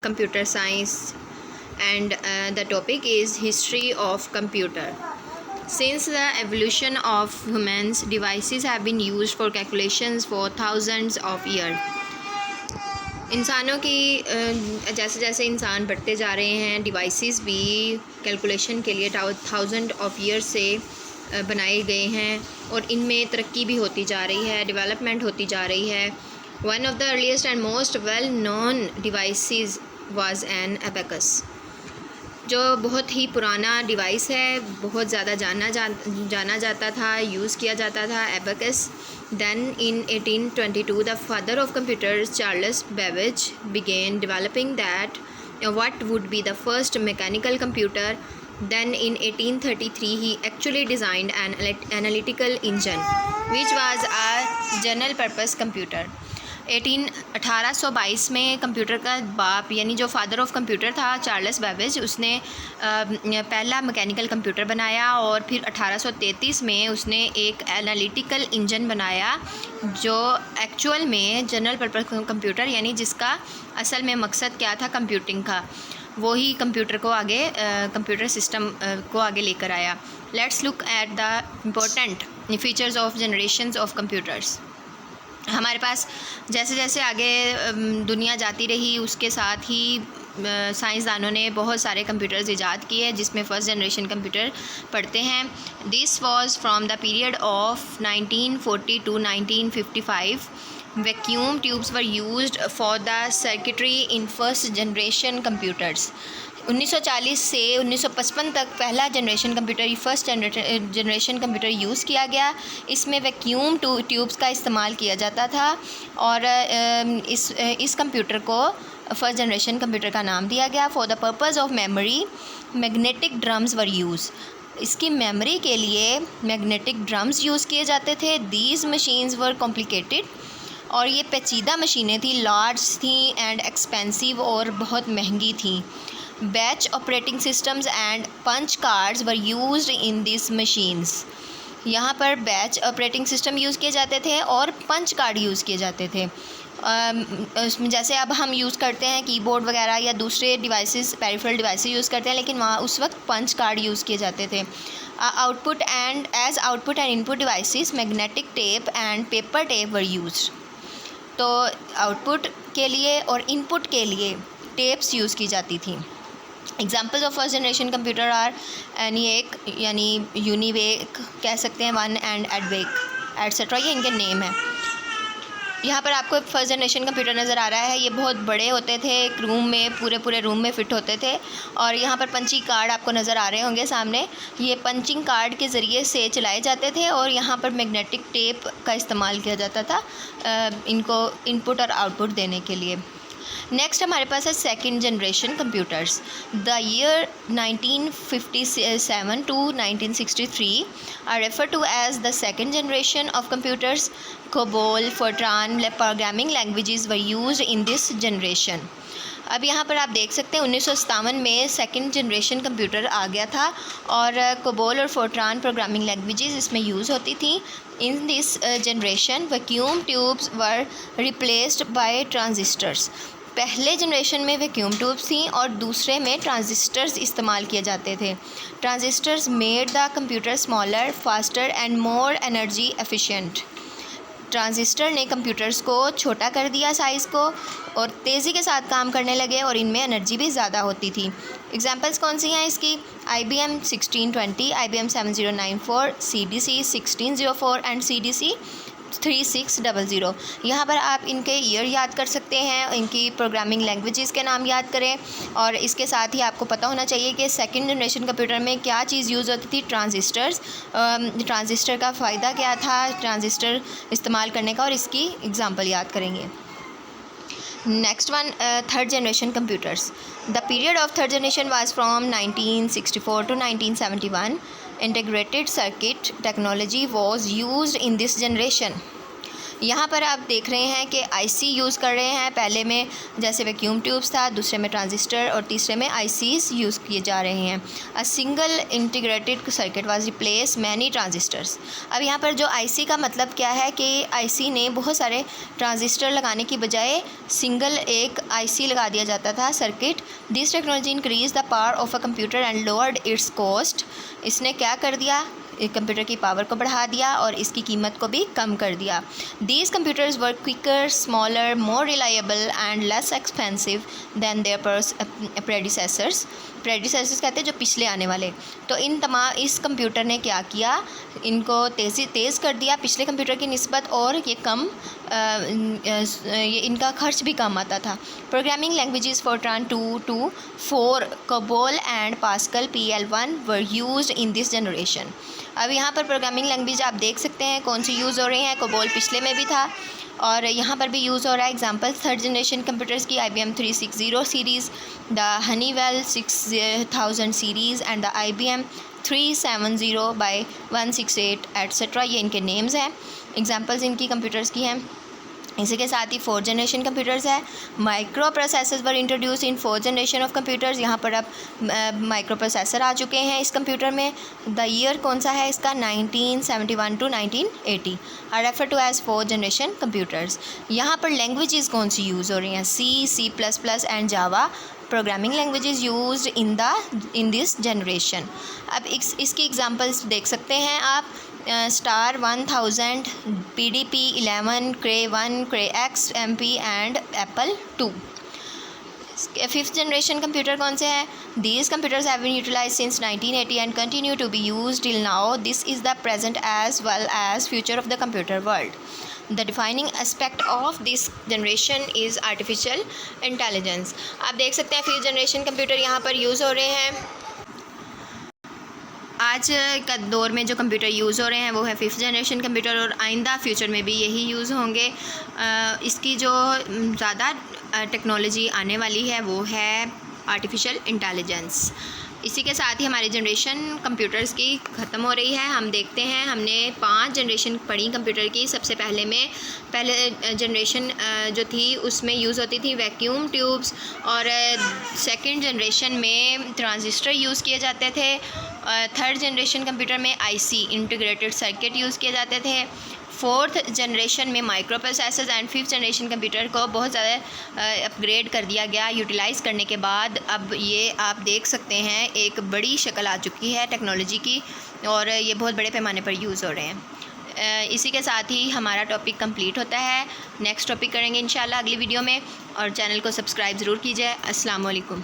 computer science, and the topic is history of computer. Since the evolution of humans, devices have been used for calculations for thousands of years. इंसानों की जैसे जैसे इंसान बढ़ते जा रहे हैं, डिवाइसेस भी कैलकुलेशन के लिए थाउजेंड ऑफ ईयर से बनाए गए हैं और इनमें तरक्की भी होती जा रही है, डेवलपमेंट होती जा रही है. One of the earliest and most well known devices was an abacus, जो बहुत ही पुराना डिवाइस है, बहुत ज़्यादा जाना जाता था, यूज़ किया जाता था, abacus. Then in 1822, the father of computers, Charles Babbage, began developing what would be the first mechanical computer. Then in 1833, he actually designed an analytical engine, which was a general purpose computer. 1822 में computer का बाप यानी जो father of computer था Charles Babbage, उसने पहला mechanical computer बनाया और फिर 1833 में उसने एक एनालिटिकल इंजन बनाया जो एक्चुअल में जनरल पर्पस कंप्यूटर यानी जिसका असल में मकसद क्या था कंप्यूटिंग का, वही कंप्यूटर को आगे कंप्यूटर सिस्टम को आगे लेकर आया. Let's look at the important features of generations of computers. हमारे पास जैसे जैसे आगे दुनिया जाती रही उसके साथ ही साइंसदानों ने बहुत सारे कंप्यूटर्स इजाद किए जिसमें फ़र्स्ट जनरेशन कंप्यूटर पढ़ते हैं. This was from the period of 1940 to 1955. Vacuum tubes were used for the circuitry in first generation computers. 1940 से 1955 तक पहला generation computer first generation computer use किया गया. इसमें वैक्यूम ट्यूब्स का इस्तेमाल किया जाता था और इस कंप्यूटर को फर्स्ट जनरेशन कंप्यूटर का नाम दिया गया. For the purpose of memory, magnetic drums were use. इसकी मेमोरी के लिए मैग्नेटिक ड्रम्स यूज़ किए जाते थे. दीज मशीन्स वर कॉम्प्लिकेटेड, और ये पेचीदा मशीनें थी, लार्ज थी एंड एक्सपेंसिव और बहुत महंगी थी. Batch operating systems and punch cards were used in this machines. यहाँ पर बैच ऑपरेटिंग सिस्टम यूज़ किए जाते थे और पंच कार्ड यूज़ किए जाते थे. उसमें जैसे अब हम यूज़ करते हैं कीबोर्ड वगैरह या दूसरे डिवाइसेस, पेरिफेरल डिवाइसेस यूज़ करते हैं, लेकिन वहाँ उस वक्त पंच कार्ड यूज़ किए जाते थे. Output and input devices magnetic tape and paper tape were used. तो आउटपुट के लिए और इनपुट के लिए टेप्स यूज़ की जाती थी. Examples of first generation computer are ENIAC यानी यूनिवेक कह सकते हैं, वन एंड एडवेक एट्सेट्रा, ये इनके नेम है. यहाँ पर आपको फर्स्ट जनरेशन कंप्यूटर नज़र आ रहा है. ये बहुत बड़े होते थे, एक रूम में पूरे रूम में फ़िट होते थे. और यहाँ पर पंचिंग कार्ड आपको नज़र आ रहे होंगे सामने. ये पंचिंग कार्ड के ज़रिए से चलाए जाते थे और यहाँ पर मैग्नेटिक टेप का इस्तेमाल किया जाता था इनको इनपुट और आउटपुट देने के लिए. नेक्स्ट हमारे पास है second generation computers. The year 1957 to 1963 are refer to as the second generation of computers. COBOL, FORTRAN programming languages were used in this generation. अब यहाँ पर आप देख सकते हैं 1957 में सेकंड जनरेशन कंप्यूटर आ गया था और कोबोल और फोर्ट्रान प्रोग्रामिंग लैंग्वेजेस इसमें यूज़ होती थी. इन this generation vacuum tubes were replaced by transistors. पहले जनरेशन में वैक्यूम ट्यूब्स थी और दूसरे में ट्रांजिस्टर्स इस्तेमाल किए जाते थे. Transistors made the computer smaller, faster and more energy efficient. Transistor ने कंप्यूटर्स को छोटा कर दिया साइज़ को और तेज़ी के साथ काम करने लगे और इनमें एनर्जी भी ज़्यादा होती थी. एग्जांपल्स कौन सी हैं इसकी? IBM 1620, IBM 7094, CDC 1604 and CDC 3600. यहाँ पर आप इनके ईयर याद कर सकते हैं, इनकी प्रोग्रामिंग लैंग्वेजेस के नाम याद करें और इसके साथ ही आपको पता होना चाहिए कि सेकंड जनरेशन कंप्यूटर में क्या चीज़ यूज़ होती थी, ट्रांजिस्टर्स. ट्रांजिस्टर का फ़ायदा क्या था ट्रांजिस्टर इस्तेमाल करने का, और इसकी एग्जांपल याद करेंगे. Next one, third generation computers. The period of third generation was from 1964 to 1971. Integrated circuit technology was used in this generation. यहाँ पर आप देख रहे हैं कि आईसी यूज़ कर रहे हैं। पहले में जैसे वैक्यूम ट्यूब्स था, दूसरे में ट्रांजिस्टर और तीसरे में आईसीज यूज़ किए जा रहे हैं। A single integrated circuit was replace many transistors. अब यहाँ पर जो आईसी का मतलब क्या है कि आईसी ने बहुत सारे ट्रांजिस्टर लगाने की बजाय सिंगल एक आईसी लगा दिया जाता था circuit. This technology increase the power of a computer and lowered it's cost. इसने क्या कर दिया, कंप्यूटर की पावर को बढ़ा दिया और इसकी कीमत को भी कम कर दिया। These computers were quicker, smaller, more reliable and less expensive than their predecessors. Predecessors कहते हैं जो पिछले आने वाले। तो इस कंप्यूटर ने क्या किया, इनको तेज़ कर दिया पिछले कंप्यूटर की निस्बत, और ये कम ये इनका खर्च भी कम आता था। Programming languages Fortran 2 to 4, COBOL and Pascal PL1 were used in this generation. अब यहाँ पर प्रोग्रामिंग लैंग्वेज आप देख सकते हैं कौन सी यूज़ हो रही हैं। COBOL पिछले में भी था और यहाँ पर भी यूज़ हो रहा है। एग्जांपल थर्ड जनरेशन कंप्यूटर्स की IBM 360 series, the Honeywell 6000 series and the IBM 370/168 etcetera. ये इनके नेम्स हैं, एग्जांपल्स इनकी कंप्यूटर्स की हैं। इसी के साथ ही फोर्थ जनरेशन कंप्यूटर्स है। Micro processors were introduce in fourth generation of computers. यहाँ पर अब माइक्रो प्रोसेसर आ चुके हैं इस कंप्यूटर में। द ईयर कौन सा है इसका, 1971 to 1980 are refer to as fourth generation computers. यहाँ पर लैंग्वेजेस कौन सी यूज़ हो रही हैं, C++ and Java programming languages used in this generation. अब इसकी एग्जांपल्स देख सकते हैं आप, star 1000, PDP 11, Cray 1, Cray X, MP and Apple 2। Fifth generation computer कौन से हैं, these computers have been utilized since 1980 and continue to be used till now. This is the present as well as future of the computer world. The defining aspect of this generation is artificial intelligence. आप देख सकते हैं fifth generation computer यहाँ पर use हो रहे हैं। आज का दौर में जो कंप्यूटर यूज़ हो रहे हैं वो है फिफ्थ जनरेशन कंप्यूटर, और आइंदा फ्यूचर में भी यही यूज़ होंगे। इसकी जो ज़्यादा टेक्नोलॉजी आने वाली है वो है आर्टिफिशियल इंटेलिजेंस। इसी के साथ ही हमारी जनरेशन कंप्यूटर्स की ख़त्म हो रही है। हम देखते हैं, हमने 5 जनरेशन पढ़ी कंप्यूटर की। सबसे पहले जनरेशन जो थी उसमें यूज़ होती थी वैक्यूम ट्यूब्स, और सेकंड जनरेशन में ट्रांजिस्टर यूज़ किए जाते थे। थर्ड जनरेशन कंप्यूटर में आईसी इंटीग्रेटेड सर्किट यूज़ किए जाते थे। फोर्थ जनरेशन में micro processors and fifth generation computer को बहुत ज़्यादा अपग्रेड कर दिया गया यूटिलाइज़ करने के बाद। अब ये आप देख सकते हैं एक बड़ी शक्ल आ चुकी है टेक्नोलॉजी की, और ये बहुत बड़े पैमाने पर यूज़ हो रहे हैं। इसी के साथ ही हमारा टॉपिक कंप्लीट होता है। नेक्स्ट टॉपिक करेंगे इंशाल्लाह अगली वीडियो में, और चैनल को सब्सक्राइब ज़रूर कीजिए। अस्सलाम वालेकुम।